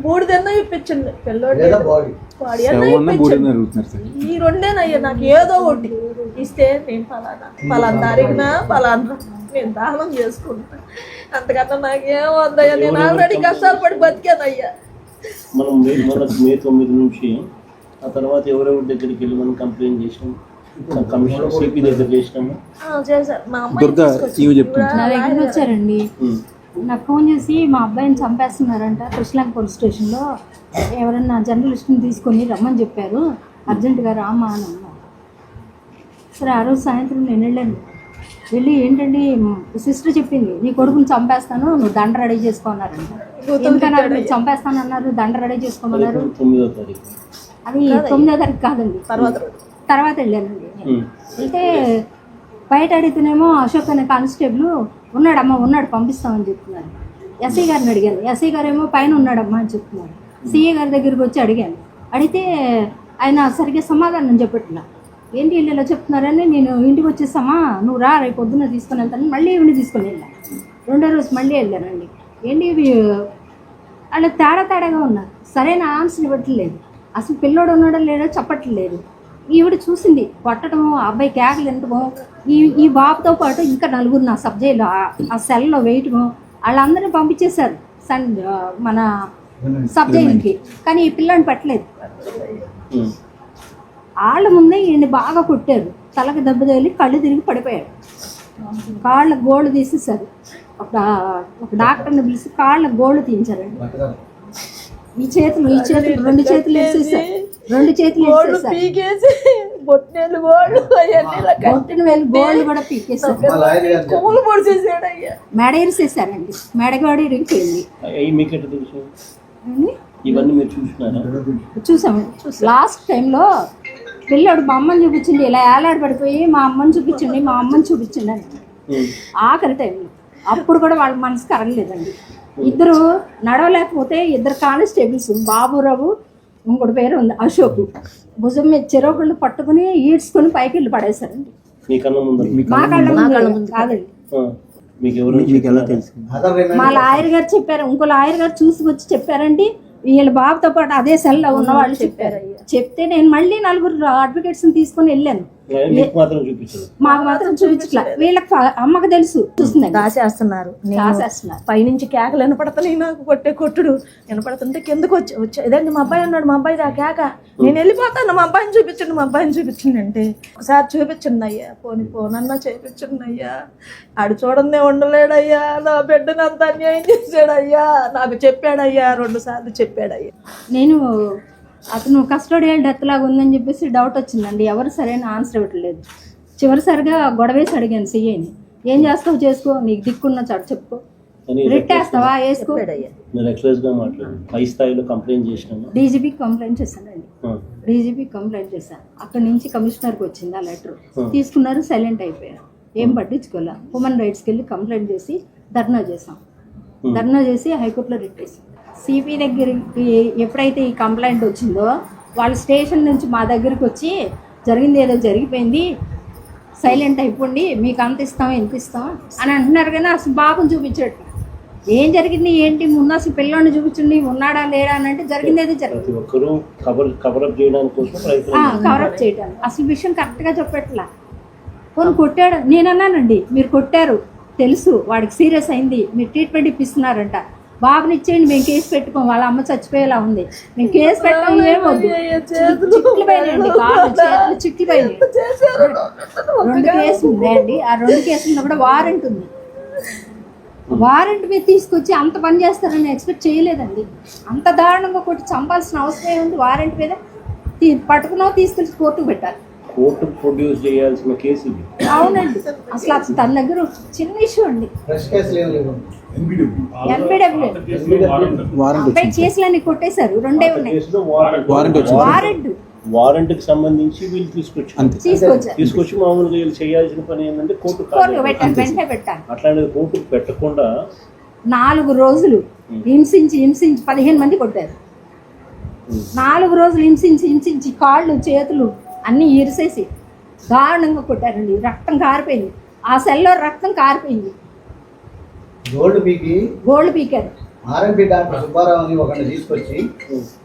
3 ఇప్పించండి పిల్లోడి వాడి అన్న ఇప్పించండి. ఈ 2 నాకు ఏదో ఒకటి ఇస్తే నేను పలానా తారీఖున పలానా నేను దానం చేసుకుంటా. అంతకన్నా నాకేం వద్దయ్యా, నేను ఆల్రెడీ కష్టాలు పడి బతికానయ్యా. మనం మే 9 నుంచి ఆ తర్వాత ఎవరెవరి దగ్గరికి వెళ్ళి మనం కంప్లైంట్ చేసినాం, కమిషనర్ సిపి దగ్గర చేసినాము. చేశారు మా అమ్మాయి వచ్చారండి. నాకు ఫోన్ చేసి మా అబ్బాయిని చంపేస్తున్నారంట కృష్ణలంక పోలీస్ స్టేషన్లో, ఎవరన్నా జర్నలిస్ట్ని తీసుకొని రమ్మని చెప్పారు, అర్జెంటుగా రామా అని అన్నారు. సరే ఆ రోజు సాయంత్రం నేను వెళ్ళి ఏంటండి సిస్టర్ చెప్పింది, నీ కొడుకుని చంపేస్తాను, నువ్వు దండ రెడీ చేసుకోన్నారంట. ఎందుకన్నారు మీరు చంపేస్తానన్నారు, దండ రెడీ చేసుకోమన్నారు. అది 9వ తారీఖు కాదండి, తర్వాత వెళ్ళానండి. వెళ్తే బయట అడిగితేనేమో అశోక్ అనే కానిస్టేబుల్ ఉన్నాడమ్మా ఉన్నాడు పంపిస్తామని చెప్తున్నారు. ఎస్ఐ గారిని అడిగాను, ఎస్ఐ గారు ఏమో పైన ఉన్నాడమ్మా అని చెప్తున్నారు. సిఏ గారి దగ్గరికి వచ్చి అడిగాను, అడిగితే ఆయన సరిగ్గా సమాధానం చెప్పట్లా. ఏంటి వీళ్ళు ఇలా చెప్తున్నారని నేను ఇంటికి వచ్చేసామా, నువ్వు రా రేపు పొద్దున్న తీసుకొని వెళ్తాను. మళ్ళీ ఈవిని తీసుకొని వెళ్ళాను. 2వ రోజు మళ్ళీ వెళ్ళానండి. ఏంటి ఇవి అలా తేడాగా ఉన్నారు, సరైన ఆన్సర్ ఇవ్వట్లేదు, అసలు పిల్లోడు ఉన్నాడో లేడో చెప్పట్లేదు. ఈవిడ చూసింది కొట్టడము, అబ్బాయి కేకలు వినటము, ఈ బాబుతో పాటు ఇంకా 4 నా సబ్జెక్టులో ఆ సెల్లో వేయటము, వాళ్ళందరినీ పంపించేశారు మన సబ్జెక్టుకి. కానీ ఈ పిల్లని పెట్టలేదు. వాళ్ళ ముందే ఈయన్ని బాగా కొట్టారు, తలకి దెబ్బ తగిలి కళ్ళు తిరిగి పడిపోయాడు. కాళ్ళ గోళ్ళు తీసేశారు. ఒక డాక్టర్ని పిలిచి కాళ్ళ గోళ్ళు తీయించారండి. ఈ చేతులు 2 చేతులు వేసేసారు, 2 చేతులు బొట్టిన వేలు గోళ్ళు కూడా పీకేసారు. మెడ ఇరిసేసారండి, మెడగాడి ఇరిగిపోయింది. చూసాము. లాస్ట్ టైంలో పిల్లాడు మా అమ్మని చూపించండి, ఇలా ఏలాడు పడిపోయి మా అమ్మని చూపించండి మా అమ్మని చూపించండి అని. ఆఖరి టైంలో అప్పుడు కూడా వాళ్ళ మనసు కరగలేదండి. ఇద్దరు నడవలేకపోతే 2 కానిస్టేబుల్స్, బాబురావు ఇంకోటి పేరు ఉంది అశోక్, భుజం మీద చెరొకళ్ళు పట్టుకుని ఈడ్చుకొని పైకి వెళ్ళి పడేశారండి. మా కళ్ళ ముందు కాదండి, మా లాయర్ గారు చెప్పారు. ఇంకో లాయర్ గారు చూసి వచ్చి చెప్పారండి, వీళ్ళ బాబుతో పాటు అదే సెల్లో ఉన్న వాళ్ళు చెప్పారు. చెప్తే నేను మళ్ళీ 4 అడ్వకేట్స్ తీసుకొని వెళ్ళాను. మాకు మాత్రం చూపించట్లా, వీళ్ళకి అమ్మకు తెలుసు. చూస్తుంది దాసేస్తున్నారు పైనుంచి కేకలు వినపడుతున్నాయి, నాకు కొట్టే కొట్టుడు వినపడుతుంటే కిందకు వచ్చి ఇదండి మా అబ్బాయి ఉన్నాడు, మా అబ్బాయి రా కేక, నేను వెళ్ళిపోతాను, మా అబ్బాయిని చూపించండి మా అబ్బాయిని చూపించండి అంటే, ఒకసారి చూపించండి అయ్యా, పోనన్నా చేయించండి అయ్యా, ఆడు చూడందే ఉండలేడయ్యా, నా బిడ్డను అంత అన్యాయం చేశాడయ్యా, నాకు చెప్పాడయ్యా, 2 సార్లు చెప్పాడయ్యా. నేను అతను కస్టోడియల్ డెత్ లాగా ఉందని చెప్పేసి డౌట్ వచ్చిందండి, ఎవరు సరైన ఆన్సర్ ఇవ్వట్లేదు. చివరిసారిగా గొడవేసి అడిగాను సిఐని, ఏం చేస్తావు చేసుకో, నీకు దిక్కున్న చాటు చెప్పుకో, రిట్టేస్తావా వేసుకో. డీజీపీకి కంప్లైంట్ చేశానండి, డీజీపీకి కంప్లైంట్ చేశాను. అక్కడి నుంచి కమిషనర్కి వచ్చింది ఆ లెటర్, తీసుకున్నారు, సైలెంట్ అయిపోయారు, ఏం పట్టించుకోలే. హ్యూమన్ రైట్స్కి వెళ్ళి కంప్లైంట్ చేసి ధర్నా చేసాం. ధర్నా చేసి హైకోర్టులో రిట్ వేసాం. సిపి దగ్గరికి ఎప్పుడైతే ఈ కంప్లైంట్ వచ్చిందో వాళ్ళ స్టేషన్ నుంచి మా దగ్గరికి వచ్చి జరిగింది ఏదో జరిగిపోయింది, సైలెంట్ అయిపోండి, మీకు అంత ఇస్తాం ఎంత ఇస్తాం అని అంటున్నారు. కానీ అసలు బాబుని చూపించట్టు ఏం జరిగింది ఏంటి, ముందు అసలు పిల్లోని చూపించండి ఉన్నాడా లేడా అని అంటే జరిగింది ఏదో జరిగింది, కవరప్ చేయడానికి అసలు విషయం కరెక్ట్గా చెప్పట్లా. కొన్ని కొట్టాడు, నేనన్నానండి మీరు కొట్టారు తెలుసు, వాడికి సీరియస్ అయింది, మీరు ట్రీట్మెంట్ ఇప్పిస్తున్నారంట, బాబుని ఇచ్చేయండి, మేము కేసు పెట్టుకోం, వాళ్ళ అమ్మ చచ్చిపోయేలా ఉంది, మేము కేసు పెట్టాం, ఏమొద్దు, చిట్లు పోయినాయండి, కాళ్ళు చేతులు చిట్లు పోయినాయి. 2 కేసులు ఉన్నాయండి, ఆ 2 కేసుల్లో కూడా వారెంట్ ఉంది. వారెంట్ మీద తీసుకొచ్చి అంత పని చేస్తారని ఎక్స్పెక్ట్ చేయలేదండి. అంత దారుణంగా కొట్టి చంపాల్సిన అవసరం ఏముంది, వారెంట్ మీద పట్టుకున్నావు తీసుకెళ్ళి కోర్టుకు పెట్టాలి. కోర్టుకు ప్రొడ్యూస్ చేయాల్సిన కేసు ఇది. అవునండి, అసలు తన దగ్గర చిన్న ఇష్యూ అండి, కేసులన్నీ కొట్టేశారు, 2 ఉన్నాయి. వారెంట్ కి సంబంధించి వీళ్ళు తీసుకొచ్చి మామూలుగా వీళ్ళు చేయాల్సిన పని ఏంటంటే కోర్టు పెట్టాలి. అట్లాంటిది కోర్టుకు పెట్టకుండా 4 రోజులు హింసించి 15 మంది కొట్టారు. 4 రోజులు హింసించి కాళ్ళు చేతులు అన్నీ ఇరిసేసి దారుణంగా కొట్టారండి. రక్తం కారిపోయింది, ఆ సెల్లో రక్తం కారిపోయింది. గోల్డ్ పీకారు. ఆర్ఎంపీ డాక్టర్ సుబ్బారావుని ఒకరిని తీసుకొచ్చి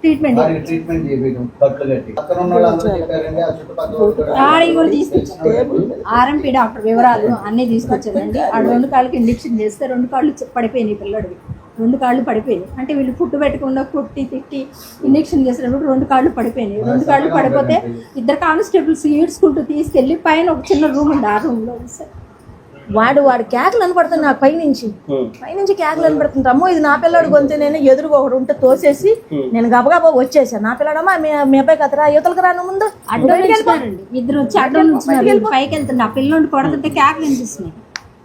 ట్రీట్మెంట్ వారికి ట్రీట్మెంట్ చేయడం కట్లు కట్టి అక్కడ ఉన్న వాళ్ళందరూ చెప్పారండి ఆ చుట్టుపక్కల వాళ్ళు కూడా ఆడి కూడా తీసుకొచ్చారు. ఆర్ఎంపీ డాక్టర్ వివరాలు అన్నీ తీసుకొచ్చారండి. ఆ 2 కాళ్ళకి ఇంజెక్షన్ చేస్తే 2 కాళ్ళు పడిపోయినాయి పిల్లడివి. 2 కాళ్ళు పడిపోయినాయి. అంటే వీళ్ళు ఫుడ్ పెట్టకుండా కొట్టి తిట్టి ఇంజెక్షన్ చేసినప్పుడు 2 కాళ్ళు పడిపోయినాయి. 2 కాళ్ళు పడిపోతే 2 కానిస్టేబుల్స్ ఈడ్చుకుంటూ తీసుకెళ్ళి పైన ఒక చిన్న రూమ్ ఉంది. ఆ రూమ్లో వాడు కేకలు అనపడుతుంది నాకు పైనుంచి కేకలు అనపడుతుంది. అమ్మో ఇది నా పిల్లాడు గొంతు. నేను ఎదురుగా ఒకడు ఉంటే తోసేసి నేను గబగబా వచ్చేసాను. నా పిల్లాడమ్మా మీ అబ్బాయి కదరా యువతలకు రాను ముందు అడ్డం వెళ్ళిపోయారండి. 2 వచ్చి అడ్డం నుంచున్నారు. పైకి వెళ్తుండే ఆ పిల్లోని కొడుతుంటే కేకలు వినిపిస్తున్నాయి.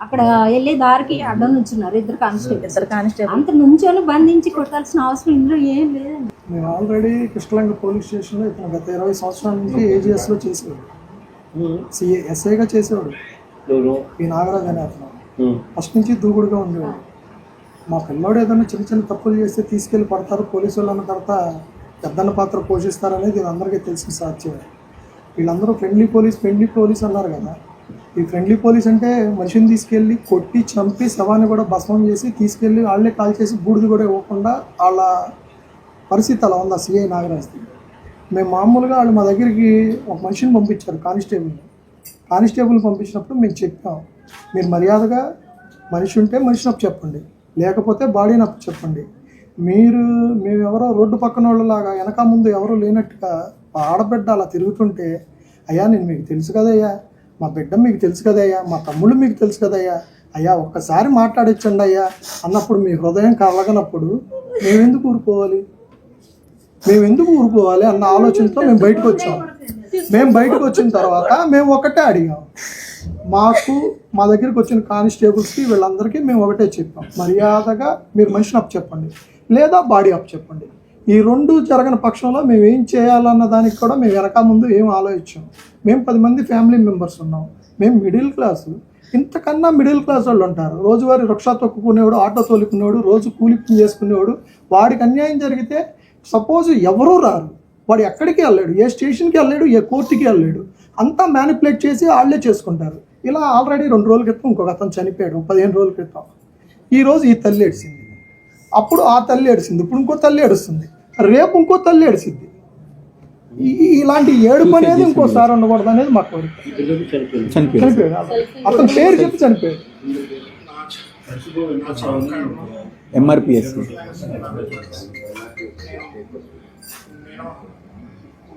అక్కడ వెళ్ళే దారికి అడ్డం నుంచున్నారు 2 కానిస్టేబుల్. అంత నుంచోని బంధించి కొట్టాల్సిన అవసరం ఇందులో ఏం లేదండి. మేము ఆల్రెడీ కృష్ణలంక పోలీస్ స్టేషన్లో ఇతను గత 20 సంవత్సరాల నుంచి ఏజీఎస్లో చేసేవాడు. ఎస్ఐగా చేసేవాడు. ఈ నాగరాజ్ అనే అతను ఫస్ట్ నుంచి దూకుడుగా ఉండేవాడు. మా పిల్లోడు ఏదైనా చిన్న చిన్న తప్పులు చేస్తే తీసుకెళ్ళి పడతారు పోలీసు వాళ్ళు అన్న తర్వాత పెద్దన్న పాత్ర పోషిస్తారనేది ఇది అందరికీ తెలిసిన సాధ్యం. వీళ్ళందరూ ఫ్రెండ్లీ పోలీస్ అన్నారు కదా. ఈ ఫ్రెండ్లీ పోలీస్ అంటే మనిషిని తీసుకెళ్ళి కొట్టి చంపి శవాన్ని కూడా భస్మం చేసి తీసుకెళ్ళి వాళ్ళే కాల్ చేసి బూడిది కూడా ఇవ్వకుండా వాళ్ళ పరిస్థితి అలా ఉంది ఆ సిఐ నాగరాజ్ది. మేము మామూలుగా వాళ్ళు మా దగ్గరికి ఒక మనిషిని పంపించారు కానిస్టేబుల్ పంపించినప్పుడు మేము చెప్పాం, మీరు మర్యాదగా మనిషి ఉంటే మనిషిని అప్పు చెప్పండి, లేకపోతే బాడీని అప్పు చెప్పండి. మేమెవరో రోడ్డు పక్కన వాళ్ళలాగా వెనక ముందు ఎవరో లేనట్టుగా ఆడబిడ్డ అలా తిరుగుతుంటే, అయ్యా నేను మీకు తెలుసు కదయ్యా, మా బిడ్డ మీకు తెలుసు కదయ్యా, మా తమ్ముళ్ళు మీకు తెలుసు కదయ్యా, అయ్యా ఒక్కసారి మాట్లాడించండి అయ్యా అన్నప్పుడు మీ హృదయం కలగనప్పుడు మేమెందుకు ఊరుకోవాలి అన్న ఆలోచనతో మేము బయటకు వచ్చాం. బయటకు వచ్చిన తర్వాత మేము ఒకటే అడిగాం. మా దగ్గరికి వచ్చిన కానిస్టేబుల్స్కి వీళ్ళందరికీ మేము ఒకటే చెప్పాం, మర్యాదగా మీరు మనిషిని అప్పు చెప్పండి లేదా బాడీ అప్పు చెప్పండి. ఈ 2 జరగని పక్షంలో మేము ఏం చేయాలన్న దానికి కూడా మేము వెనక ముందు ఏం ఆలోచించాం. మేము 10 మంది ఫ్యామిలీ మెంబర్స్ ఉన్నాం. మేము మిడిల్ క్లాసు. ఇంతకన్నా మిడిల్ క్లాస్ వాళ్ళు ఉంటారు. రోజువారీ రిక్షా తొక్కుకునేవాడు, ఆటో తోలుకునేవాడు, రోజు కూలి చేసుకునేవాడు. వాడికి అన్యాయం జరిగితే సపోజ్ ఎవరూ రారు, వాడు ఎక్కడికి వెళ్ళాడు, ఏ స్టేషన్కి వెళ్ళాడు, ఏ కోర్టుకి వెళ్ళాడు, అంతా మ్యానిపులేట్ చేసి వాళ్ళే చేసుకుంటారు. ఇలా ఆల్రెడీ 2 రోజుల క్రితం ఇంకొక అతను చనిపోయాడు, 15 రోజుల క్రితం. ఈరోజు ఈ తల్లి ఏడిసింది, అప్పుడు ఆ తల్లి ఏడిసింది, ఇప్పుడు ఇంకో తల్లి ఏడుస్తుంది, రేపు ఇంకో తల్లి ఏడిసింది. ఇలాంటి ఏడుపు అనేది ఇంకోసారి ఉండకూడదు అనేది మా కోరిక. చనిపోయాడు అతను పేరు చెప్పి చనిపోయాడు. ఎంఆర్పిఎస్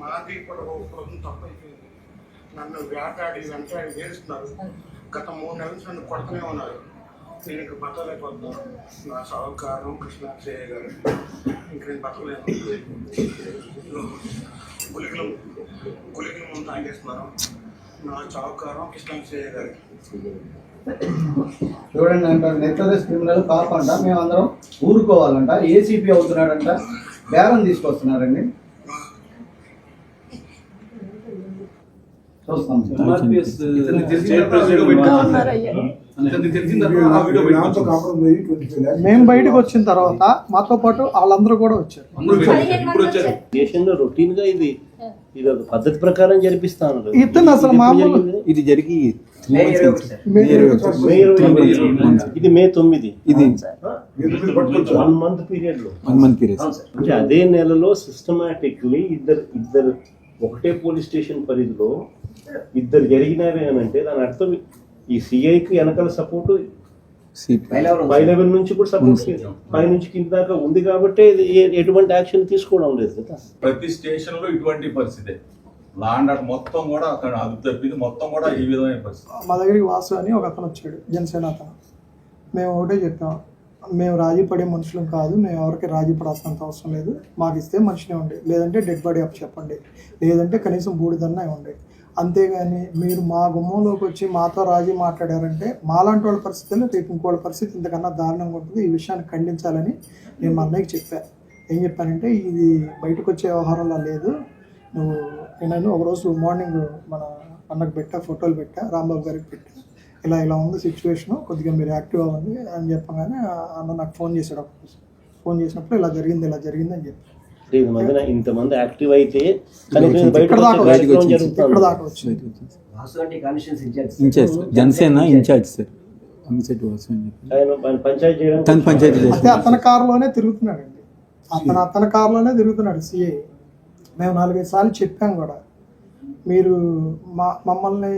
మాది కూడా తప్పైపోయింది. నన్ను వెంటాడి వేస్తున్నారు. గత 3 నెలల నుంచి నన్ను కొడుతూనే ఉన్నారు. నేను ఇంక బతకలేకపోతున్నాను. నా సహకారం కృష్ణాక్షయ్య గారు ఇంక నేను బతకలేను. గులికలు ముందు తాగేస్తున్నాను. నా సహకారం కృష్ణాక్షయ్య గారు. చూడండి అంట, నెక్టరస్ క్రిమినల్ కాకుండా మేమందరం ఊరుకోవాలంట. ఏసీపీ అవుతున్నాడంట, బేరం తీసుకొస్తున్నారండి. చూస్తాం. మేము బయటకు వచ్చిన తర్వాత మాతో పాటు వాళ్ళందరూ కూడా వచ్చారు. దేశంలో రొటీన్ గా ఇది ఒక పద్ధతి ప్రకారం జరిపిస్తాను. ఇతను అసలు మామూలు ఇది జరిగి ఇది మే 9 ఇది 1 month పీరియడ్ లో అంటే అదే నెలలో సిస్టమాటిక్లీ ఇద్దరు ఒకటే పోలీస్ స్టేషన్ పరిధిలో ఇద్దరు జరిగినవి అని అంటే దాని అర్థం ఈ సిఐకి వెనకాల సపోర్ట్ పై లెవెల్ నుంచి కూడా సపోర్ట్ పై నుంచి కింద దాకా ఉంది కాబట్టి ఎటువంటి యాక్షన్ తీసుకోవడం లేదు కదా. ప్రతి స్టేషన్ లో ఇటువంటి పరిస్థితి లాండ్ మొత్తం కూడా అక్కడ అది తప్పింది మొత్తం కూడా ఈ విధమైన పరిస్థితి. మా దగ్గరికి వాసు అని ఒక అతను వచ్చాడు, జనసేన అతను. మేము ఒకటే చెప్పాం, మేము రాజీ పడే మనుషులం కాదు, మేము ఎవరికి రాజీ పడాల్సినంత అవసరం లేదు, మాకు ఇస్తే మనిషినే ఉండే, లేదంటే డెడ్ బాడీ అప్ చెప్పండి, లేదంటే కనీసం బూడిదన్నా ఉండే. అంతేగాని మీరు మా గుమ్మంలోకి వచ్చి మాతో రాజీ మాట్లాడారంటే మాలాంటి వాళ్ళ పరిస్థితుల్లో రేపు ఇంకోళ్ళ పరిస్థితి ఇంతకన్నా దారుణంగా ఉంటుంది. ఈ విషయాన్ని ఖండించాలని నేను మా అన్నయ్యకి చెప్పాను. ఏం చెప్పానంటే, ఇది బయటకు వచ్చే వ్యవహారంలో లేదు, నేను ఒకరోజు మార్నింగ్ మన అన్నకు ఫోటోలు పెట్టా, రాంబాబు గారికి పెట్టా, ఇలా ఉంది సిచ్యువేషను, కొద్దిగా మీరు యాక్టివ్ అవ్వండి అని చెప్పగానే అన్న నాకు ఫోన్ చేశాడు. ఫోన్ చేసినప్పుడు ఇలా జరిగింది అని చెప్పి ఇంతమంది యాక్టివ్ అయితే జనసేన ఇన్ఛార్జ్ సార్. అమిసెట్ వాసు అని చెప్పి ఆయన పంచాయతీ చేయడం తను పంచాయతీ అయితే చేస్తాడు. అతని కారులోనే తిరుగుతున్నాడండి, అతని కారులోనే తిరుగుతున్నాడు సిఐ. మేము 4-5 సార్లు చెప్పాం కూడా, మీరు మమ్మల్ని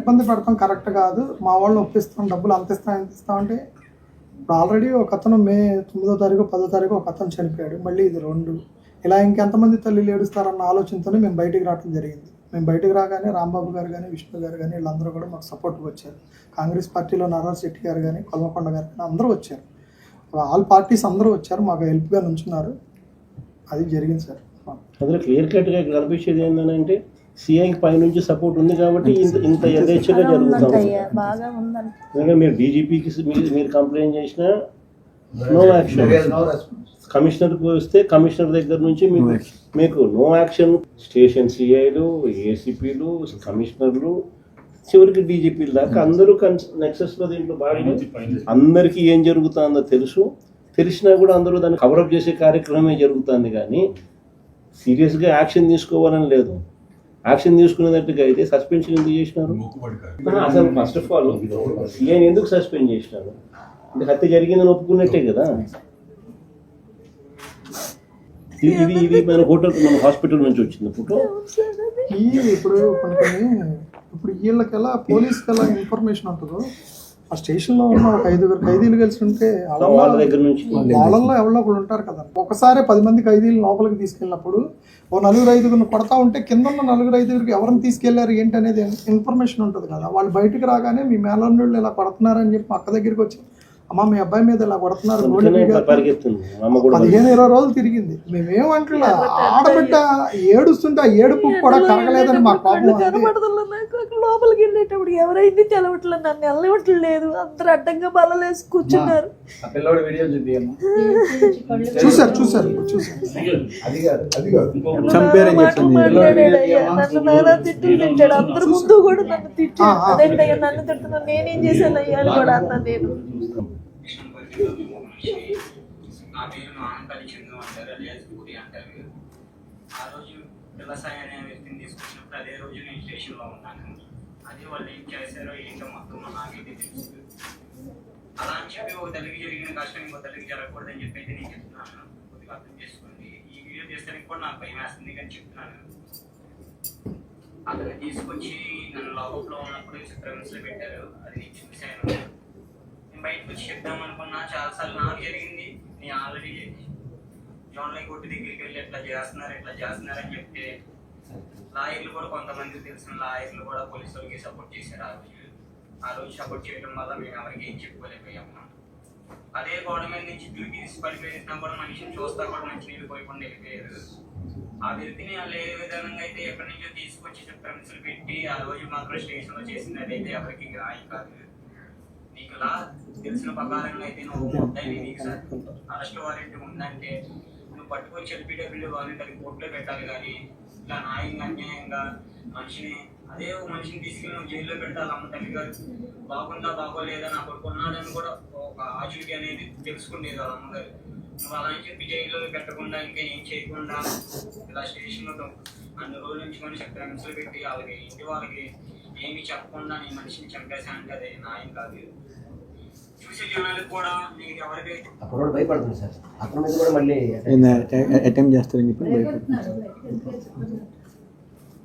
ఇబ్బంది పెడతాం కరెక్ట్ కాదు, మా వాళ్ళని ఒప్పిస్తాం, డబ్బులు అంత ఇస్తాం ఎంత ఇస్తామంటే. ఇప్పుడు ఆల్రెడీ ఒక అతను మే 9వ తారీఖు 10వ తారీఖు ఒక అతను చనిపోయాడు, మళ్ళీ ఇది 2. ఇలా ఇంకెంతమంది తల్లిలు ఏడుస్తారన్న ఆలోచనతోనే మేము బయటికి రావడం జరిగింది. మేము బయటకు రాగానే రాంబాబు గారు కానీ విష్ణు గారు కానీ వీళ్ళందరూ కూడా మాకు సపోర్ట్గా వచ్చారు. కాంగ్రెస్ పార్టీలో నారాయణ శెట్టి గారు కానీ కొల్లకొండ గారు కానీ అందరూ వచ్చారు, ఆల్ పార్టీస్ అందరూ వచ్చారు, మాకు హెల్ప్గా నుంచున్నారు. అది జరిగింది సార్. అందులో క్లియర్ కట్గా కనిపించేది ఏంటంటే సిఐ పై నుంచి సపోర్ట్ ఉంది కాబట్టి ఇంత యథేచ్ఛగా జరుగుతాం. బాగా ఉందండి. ఎందుకంటే మీరు డీజీపీకి మీరు కంప్లైంట్ చేసినా నో యాక్షన్, కమిషనర్కి వస్తే కమిషనర్ దగ్గర నుంచి మీకు నో యాక్షన్. స్టేషన్ సిఐలు, ఏసీపీలు, కమిషనర్లు, చివరికి డీజీపీలు దాకా అందరూ నెక్సెస్లో దీంట్లో భాగంగా అందరికీ ఏం జరుగుతుందో తెలిసినా కూడా అందరూ దాన్ని కవరప్ చేసే కార్యక్రమమే జరుగుతుంది. కానీ సీరియస్గా యాక్షన్ తీసుకోవాలని లేదు. యాక్షన్ తీసుకునేటట్టుగా అయితే సస్పెన్షన్ ఎందుకు చేసినారు? అసలు ఫస్ట్ ఆఫ్ ఆల్ సిఐని ఎందుకు సస్పెండ్ చేసినారు? అంటే హత్య జరిగిందని ఒప్పుకున్నట్టే కదా. ఇది మన హాస్పిటల్ నుంచి వచ్చింది ఫోటో. ఇప్పుడు వీళ్ళకి ఎలా పోలీస్కి ఎలా ఇన్ఫర్మేషన్ ఉంటుందో, ఆ స్టేషన్లో ఉన్న ఒక 5 ఖైదీలు కలిసి ఉంటే వాళ్ళ దగ్గర నుంచి వాళ్ళల్లో ఎవరో ఒకరు ఉంటారు కదా. ఒకసారి 10 మంది ఖైదీలు లోపలికి తీసుకెళ్ళినప్పుడు ఓ 4-5 కొడతా ఉంటే కింద ఉన్న 4-5 ఎవరిని తీసుకెళ్లారు ఏంటి అనేది ఇన్ఫర్మేషన్ ఉంటుంది కదా. వాళ్ళు బయటకు రాగానే మీ మేళన్నోళ్ళు ఇలా కొడుతున్నారని చెప్పి అక్క దగ్గరికి వచ్చి, అమ్మ మీ అబ్బాయి మీద ఇలా కొడుతున్నారు, 15-20 రోజులు తిరిగింది. మేమేమంటున్నా, ఆడబిడ్డ ఏడుస్తుంటే ఆ ఏడుపు కూడా కరగలేదని మా కోపం. లోపలికి వెళ్ళేటప్పుడు ఎవరైంది తెలవట్లేదు, నన్ను వెళ్ళవట్లేదు, అందరూ అడ్డంగా బలలేసి కూర్చున్నారు. చూసారు చంపారని చెప్పింది. నన్ను నానా తిట్లు తిట్టాడు, అందరు ముందు కూడా నన్ను తిట్టాడు. అదేంటయ్యా నన్ను తిడుతున్నా, నేనేం చేశాను అయ్యా అని కూడా అన్నా. నేను ఆ రోజు వ్యవసాయ అనే వ్యక్తిని తీసుకొచ్చినప్పుడు అదే రోజు నేను స్టేషన్లో ఉన్నాను. అదే వాళ్ళు ఏం చేశారో ఏంటో మొత్తం నాకైతే తెలుసు. అలా అని చెప్పి ఒక తల్లికి జరిగిన కష్టం ఇంకో తల్లికి జరగకూడదని చెప్పి అయితే నేను చెప్తున్నాను. కొద్దిగా అర్థం చేసుకోండి. ఈ వీడియో చేస్తానికి కూడా నాకు భయం వేస్తుంది కానీ చెప్తున్నాను. అక్కడ తీసుకొచ్చి నన్ను లాకప్లో ఉన్నప్పుడు ప్రెమిస్లో పెట్టారు, అది నేను చూశాను. నేను బయటకు వచ్చి చెప్దాం అనుకున్నా, చాలాసార్లు నాకు జరిగింది. నేను ఆల్రెడీ జోన్లై కోర్టు దగ్గరికి వెళ్ళి ఎట్లా చేస్తున్నారు అని చెప్తే లాయర్లు కూడా కొంతమంది తెలిసిన లాయర్లు కూడా పోలీసు వాళ్ళకి సపోర్ట్ చేశారు. ఆ రోజు సపోర్ట్ చేయడం వల్ల మేము ఎవరికి ఏం చెప్పుకోలేకపోయాము. అదే గోడ మీద నుంచి డ్యూటీ తీసి పడిపోయినా కూడా మనిషిని చూస్తా కూడా మంచి నీళ్ళు పోయకుండా వెళ్ళిపోయారు. ఆ వ్యక్తిని వాళ్ళు ఏ విధంగా అయితే ఎక్కడి నుంచో తీసుకొచ్చి ప్రెమిస్లు పెట్టి ఆ రోజు మాత్రం స్టేషన్లో చేసింది అదైతే ఎవరికి గ్రాహ్యం కాదు. నీకు లా తెలిసిన ప్రకారంగా అయితే నువ్వు ముద్దాయి నీకు సార్ అరెస్ట్ వారెంట్ ఉందంటే నువ్వు పట్టుకొని ఎల్పీడబ్ల్యూ వాలంటీర్ కోర్టులో పెట్టాలి. కానీ ఇలా న్యాయంగా అన్యాయంగా అదే మనిషిని తీసుకెళ్ళి నువ్వు జైల్లో పెట్టాలి. అమ్మ తల్లి గారు బాగుందా బాగోలేదా నా కొడుకు ఉన్నాడని కూడా ఒక ఆచూకీ అనేది తెలుసుకునేది వాళ్ళ అమ్మగారు. నువ్వు అలా అని చెప్పి జైల్లో పెట్టకుండా ఇంకా ఏం చేయకుండా ఇలా స్టేషన్లో అన్ని రోజుల నుంచి మనిషి ప్రెమిస్లు పెట్టి వాళ్ళకి ఇంటి వాళ్ళకి ఏమి చెప్పకుండా నీ మనిషిని చంపేశానంటే అది న్యాయం కాదు. చూసే జనాలకు కూడా నీకు ఎవరికైతే అప్పుడు భయపడుతుంది సార్, అక్కడ మీద కూడా మళ్ళీ అటెంప్ట్ చేస్తారని చెప్పి భయపడుతున్నారు.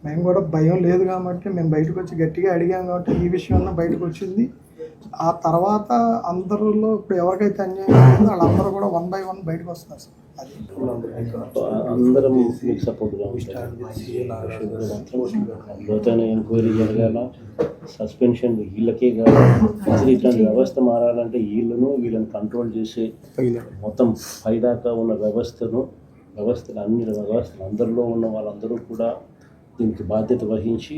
మేము కూడా భయం లేదు కాబట్టి మేము బయటకు వచ్చి గట్టిగా అడిగాం కాబట్టి ఈ విషయంలో బయటకు వచ్చింది. ఆ తర్వాత అందరిలో ఇప్పుడు ఎవరికైతే అన్యాయం జరిగిందో వాళ్ళందరూ కూడా 1 by 1 బయటకు వస్తున్నారు సార్. అది అందరం మీకు సపోర్ట్గా లోతైన ఎంక్వైరీ జరగాల. సస్పెన్షన్ వీళ్ళకే కాదు, అసలు ఇట్లాంటి వ్యవస్థ మారాలంటే వీళ్ళని కంట్రోల్ చేసే మొత్తం పైదాకా ఉన్న వ్యవస్థలు అందరిలో ఉన్న వాళ్ళందరూ కూడా దీనికి బాధ్యత వహించి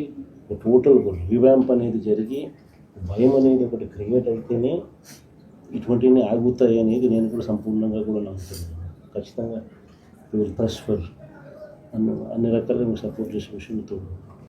టోటల్ రివ్యాంప్ అనేది జరిగి భయం అనేది ఒకటి క్రియేట్ అయితేనే ఇటువంటివి ఆగుతాయి అనేది నేను కూడా సంపూర్ణంగా కూడా నమ్ముతున్నాను. ఖచ్చితంగా విల్ ప్రెస్ ఫర్ అన్ని రకాలుగా మీకు సపోర్ట్ చేసే విషయంతో